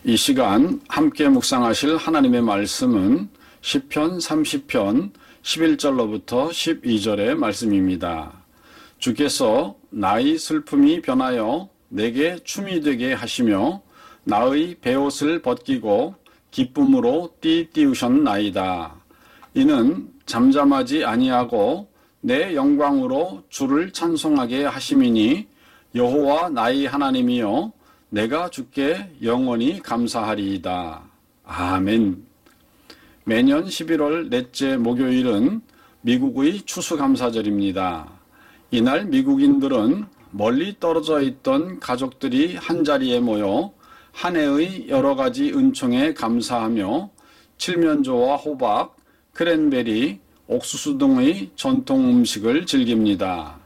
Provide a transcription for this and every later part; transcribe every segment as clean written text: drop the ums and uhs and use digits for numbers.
이 시간 함께 묵상하실 하나님의 말씀은 시편 30편 11절로부터 12절의 말씀입니다. 주께서 나의 슬픔이 변하여 내게 춤이 되게 하시며 나의 베옷을 벗기고 기쁨으로 띠띠우셨나이다. 이는 잠잠하지 아니하고 내 영광으로 주를 찬송하게 하심이니 여호와 나의 하나님이여 내가 주께 영원히 감사하리이다. 아멘. 매년 11월 넷째 목요일은 미국의 추수감사절입니다. 이날 미국인들은 멀리 떨어져 있던 가족들이 한자리에 모여 한 해의 여러 가지 은총에 감사하며 칠면조와 호박, 크랜베리, 옥수수 등의 전통 음식을 즐깁니다.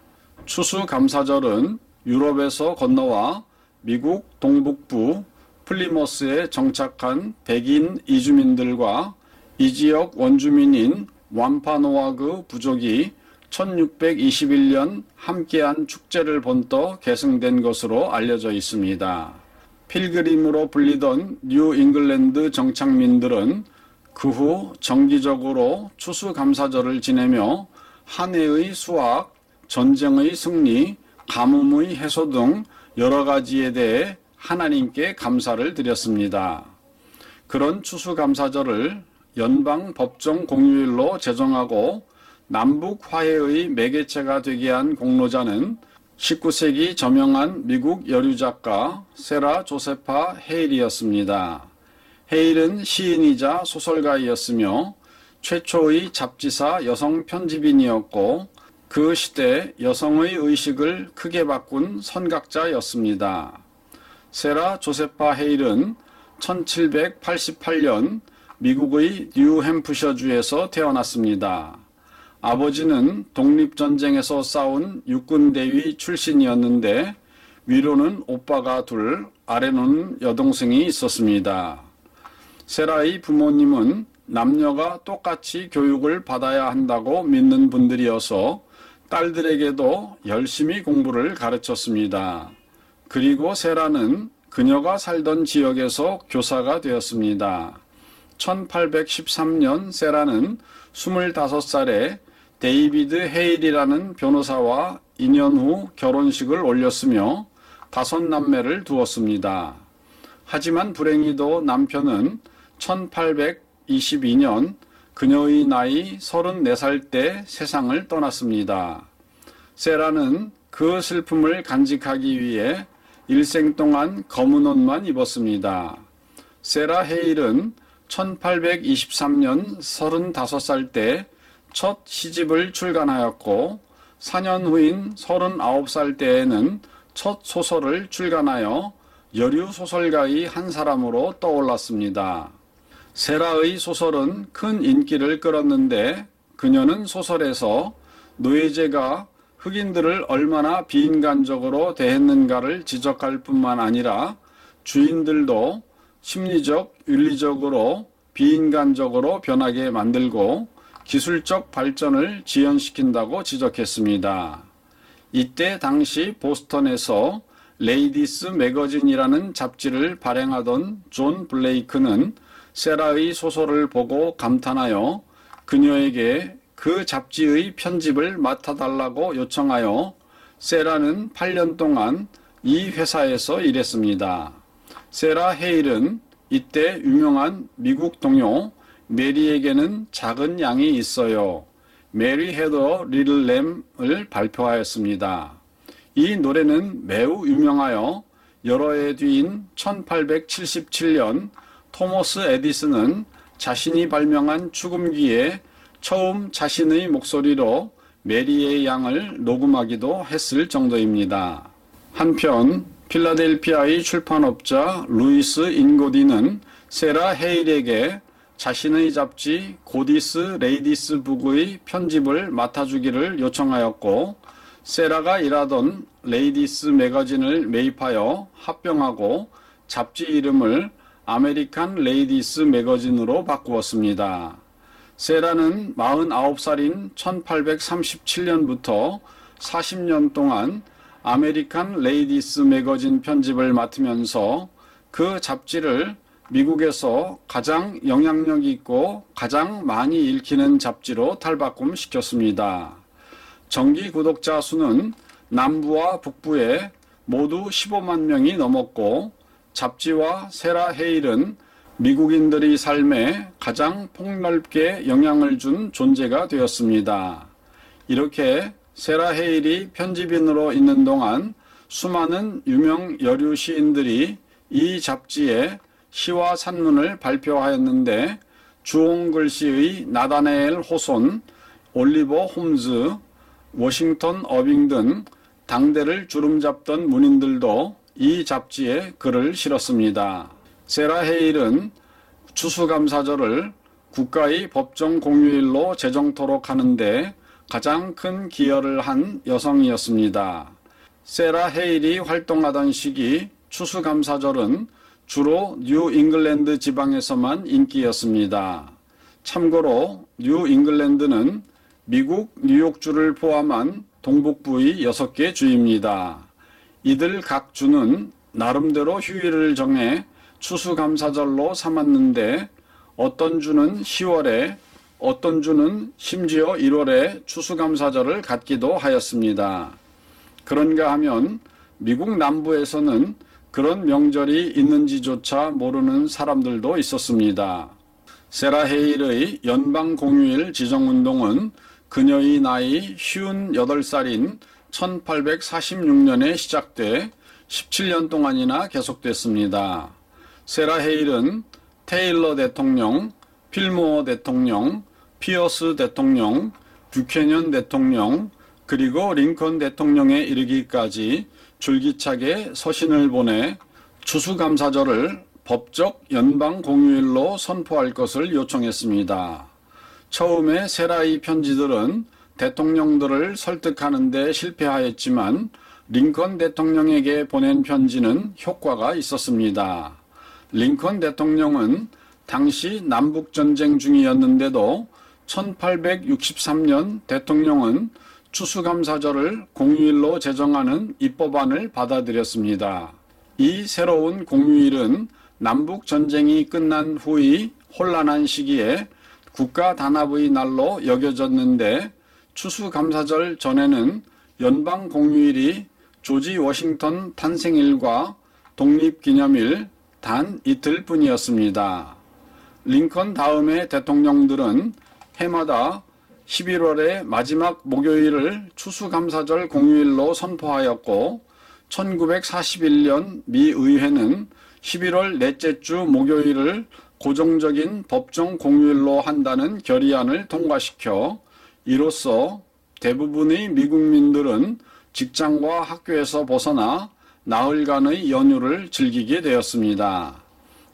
추수감사절은 유럽에서 건너와 미국 동북부 플리머스에 정착한 백인 이주민들과 이 지역 원주민인 완파노아그 부족이 1621년 함께한 축제를 본떠 계승된 것으로 알려져 있습니다. 필그림으로 불리던 뉴 잉글랜드 정착민들은 그 후 정기적으로 추수감사절을 지내며 한 해의 수확, 전쟁의 승리, 가뭄의 해소 등 여러 가지에 대해 하나님께 감사를 드렸습니다. 그런 추수감사절을 연방 법정 공휴일로 제정하고 남북 화해의 매개체가 되게 한 공로자는 19세기 저명한 미국 여류작가 세라 조세파 헤일이었습니다. 헤일은 시인이자 소설가이었으며 최초의 잡지사 여성 편집인이었고 그 시대 여성의 의식을 크게 바꾼 선각자였습니다. 세라 조세파 헤일은 1788년 미국의 뉴햄프셔주에서 태어났습니다. 아버지는 독립전쟁에서 싸운 육군대위 출신이었는데 위로는 오빠가 둘, 아래로는 여동생이 있었습니다. 세라의 부모님은 남녀가 똑같이 교육을 받아야 한다고 믿는 분들이어서 딸들에게도 열심히 공부를 가르쳤습니다. 그리고 세라는 그녀가 살던 지역에서 교사가 되었습니다. 1813년 세라는 25살에 데이비드 헤일이라는 변호사와 2년 후 결혼식을 올렸으며 5남매를 두었습니다. 하지만 불행히도 남편은 1822년 그녀의 나이 34살 때 세상을 떠났습니다. 세라는 그 슬픔을 간직하기 위해 일생 동안 검은 옷만 입었습니다. 세라 헤일은 1823년 35살 때 첫 시집을 출간하였고 4년 후인 39살 때에는 첫 소설을 출간하여 여류 소설가의 한 사람으로 떠올랐습니다. 세라의 소설은 큰 인기를 끌었는데 그녀는 소설에서 노예제가 흑인들을 얼마나 비인간적으로 대했는가를 지적할 뿐만 아니라 주인들도 심리적, 윤리적으로 비인간적으로 변하게 만들고 기술적 발전을 지연시킨다고 지적했습니다. 이때 당시 보스턴에서 레이디스 매거진이라는 잡지를 발행하던 존 블레이크는 세라의 소설을 보고 감탄하여 그녀에게 그 잡지의 편집을 맡아달라고 요청하여 세라는 8년 동안 이 회사에서 일했습니다. 세라 헤일은 이때 유명한 미국 동요 메리에게는 작은 양이 있어요. 메리 헤더 리틀 램을 발표하였습니다. 이 노래는 매우 유명하여 여러 해 뒤인 1877년 토머스 에디슨은 자신이 발명한 축음기에 처음 자신의 목소리로 메리의 양을 녹음하기도 했을 정도입니다. 한편 필라델피아의 출판업자 루이스 인고디는 세라 헤일에게 자신의 잡지 고디스 레이디스 북의 편집을 맡아주기를 요청하였고 세라가 일하던 레이디스 매거진을 매입하여 합병하고 잡지 이름을 아메리칸 레이디스 매거진으로 바꾸었습니다. 세라는 49살인 1837년부터 40년 동안 아메리칸 레이디스 매거진 편집을 맡으면서 그 잡지를 미국에서 가장 영향력 있고 가장 많이 읽히는 잡지로 탈바꿈시켰습니다. 정기 구독자 수는 남부와 북부에 모두 15만 명이 넘었고 잡지와 세라 헤일은 미국인들의 삶에 가장 폭넓게 영향을 준 존재가 되었습니다. 이렇게 세라 헤일이 편집인으로 있는 동안 수많은 유명 여류 시인들이 이 잡지에 시와 산문을 발표하였는데 주홍 글씨의 나다네엘 호손, 올리버 홈즈, 워싱턴 어빙 등 당대를 주름잡던 문인들도 이 잡지에 글을 실었습니다. 세라 헤일은 추수감사절을 국가의 법정 공휴일로 제정토록 하는데 가장 큰 기여를 한 여성이었습니다. 세라 헤일이 활동하던 시기 추수감사절은 주로 뉴 잉글랜드 지방에서만 인기였습니다. 참고로 뉴 잉글랜드는 미국 뉴욕주를 포함한 동북부의 6개 주입니다. 이들 각 주는 나름대로 휴일을 정해 추수감사절로 삼았는데 어떤 주는 10월에 어떤 주는 심지어 1월에 추수감사절을 갖기도 하였습니다. 그런가 하면 미국 남부에서는 그런 명절이 있는지조차 모르는 사람들도 있었습니다. 세라 헤일의 연방공휴일 지정운동은 그녀의 나이 58살인 1846년에 시작돼 17년 동안이나 계속됐습니다. 세라 헤일은 테일러 대통령, 필모어 대통령, 피어스 대통령, 뷰캐넌 대통령, 그리고 링컨 대통령에 이르기까지 줄기차게 서신을 보내 추수감사절을 법적 연방공휴일로 선포할 것을 요청했습니다. 처음에 세라의 편지들은 대통령들을 설득하는 데 실패하였지만 링컨 대통령에게 보낸 편지는 효과가 있었습니다. 링컨 대통령은 당시 남북전쟁 중이었는데도 1863년 대통령은 추수감사절을 공휴일로 제정하는 입법안을 받아들였습니다. 이 새로운 공휴일은 남북전쟁이 끝난 후의 혼란한 시기에 국가 단합의 날로 여겨졌는데 추수감사절 전에는 연방공휴일이 조지 워싱턴 탄생일과 독립기념일 단 이틀 뿐이었습니다. 링컨 다음의 대통령들은 해마다 11월의 마지막 목요일을 추수감사절 공휴일로 선포하였고 1941년 미 의회는 11월 넷째 주 목요일을 고정적인 법정 공휴일로 한다는 결의안을 통과시켜 이로써 대부분의 미국민들은 직장과 학교에서 벗어나 나흘간의 연휴를 즐기게 되었습니다.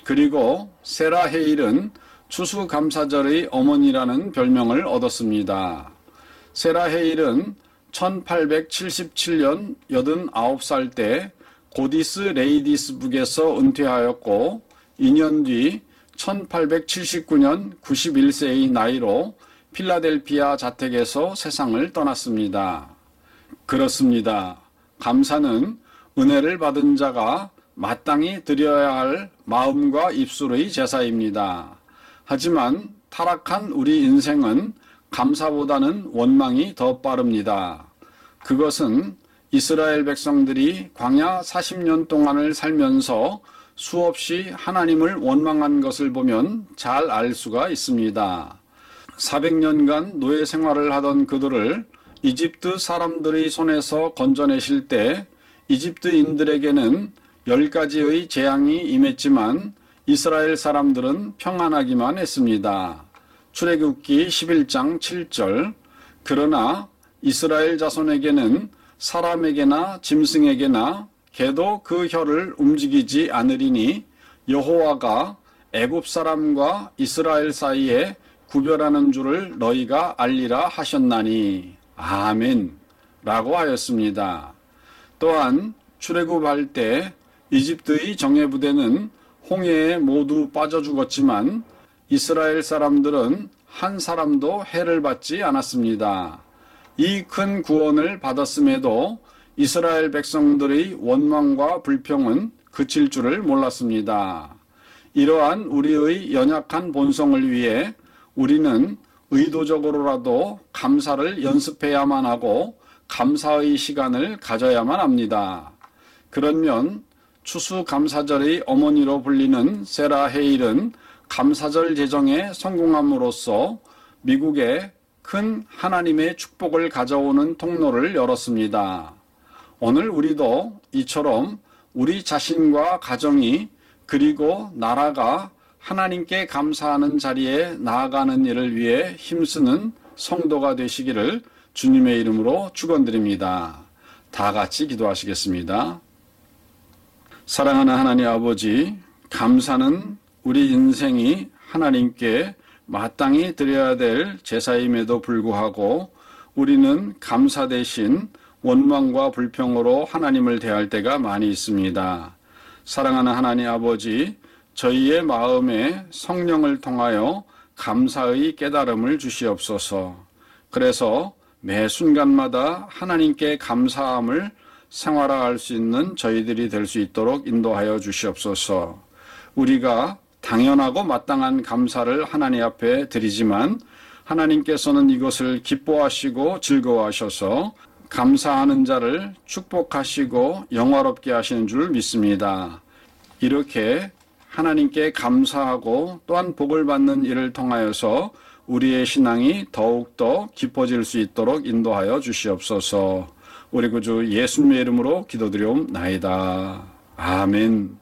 그리고 세라 헤일은 추수감사절의 어머니라는 별명을 얻었습니다. 세라 헤일은 1877년 89살 때 고디스 레이디스북에서 은퇴하였고 2년 뒤 1879년 91세의 나이로 필라델피아 자택에서 세상을 떠났습니다. 그렇습니다. 감사는 은혜를 받은 자가 마땅히 드려야 할 마음과 입술의 제사입니다. 하지만 타락한 우리 인생은 감사보다는 원망이 더 빠릅니다. 그것은 이스라엘 백성들이 광야 40년 동안을 살면서 수없이 하나님을 원망한 것을 보면 잘 알 수가 있습니다. 400년간 노예 생활을 하던 그들을 이집트 사람들의 손에서 건져내실 때 이집트인들에게는 10가지의 재앙이 임했지만 이스라엘 사람들은 평안하기만 했습니다. 출애굽기 11장 7절 그러나 이스라엘 자손에게는 사람에게나 짐승에게나 개도 그 혀를 움직이지 않으리니 여호와가 애굽 사람과 이스라엘 사이에 구별하는 줄을 너희가 알리라 하셨나니 아멘 라고 하였습니다. 또한 출애굽할 때 이집트의 정예부대는 홍해에 모두 빠져 죽었지만 이스라엘 사람들은 한 사람도 해를 받지 않았습니다. 이 큰 구원을 받았음에도 이스라엘 백성들의 원망과 불평은 그칠 줄을 몰랐습니다. 이러한 우리의 연약한 본성을 위해 우리는 의도적으로라도 감사를 연습해야만 하고 감사의 시간을 가져야만 합니다. 그러면 추수감사절의 어머니로 불리는 세라 헤일은 감사절 제정에 성공함으로써 미국에 큰 하나님의 축복을 가져오는 통로를 열었습니다. 오늘 우리도 이처럼 우리 자신과 가정이 그리고 나라가 하나님께 감사하는 자리에 나아가는 일을 위해 힘쓰는 성도가 되시기를 주님의 이름으로 축원드립니다. 다 같이 기도하시겠습니다. 사랑하는 하나님 아버지, 감사는 우리 인생이 하나님께 마땅히 드려야 될 제사임에도 불구하고 우리는 감사 대신 원망과 불평으로 하나님을 대할 때가 많이 있습니다. 사랑하는 하나님 아버지, 저희의 마음에 성령을 통하여 감사의 깨달음을 주시옵소서. 그래서 매 순간마다 하나님께 감사함을 생활화할 수 있는 저희들이 될 수 있도록 인도하여 주시옵소서. 우리가 당연하고 마땅한 감사를 하나님 앞에 드리지만 하나님께서는 이것을 기뻐하시고 즐거워하셔서 감사하는 자를 축복하시고 영화롭게 하시는 줄 믿습니다. 이렇게 하나님께 감사하고 또한 복을 받는 일을 통하여서 우리의 신앙이 더욱더 깊어질 수 있도록 인도하여 주시옵소서. 우리 구주 예수님의 이름으로 기도드리옵나이다. 아멘.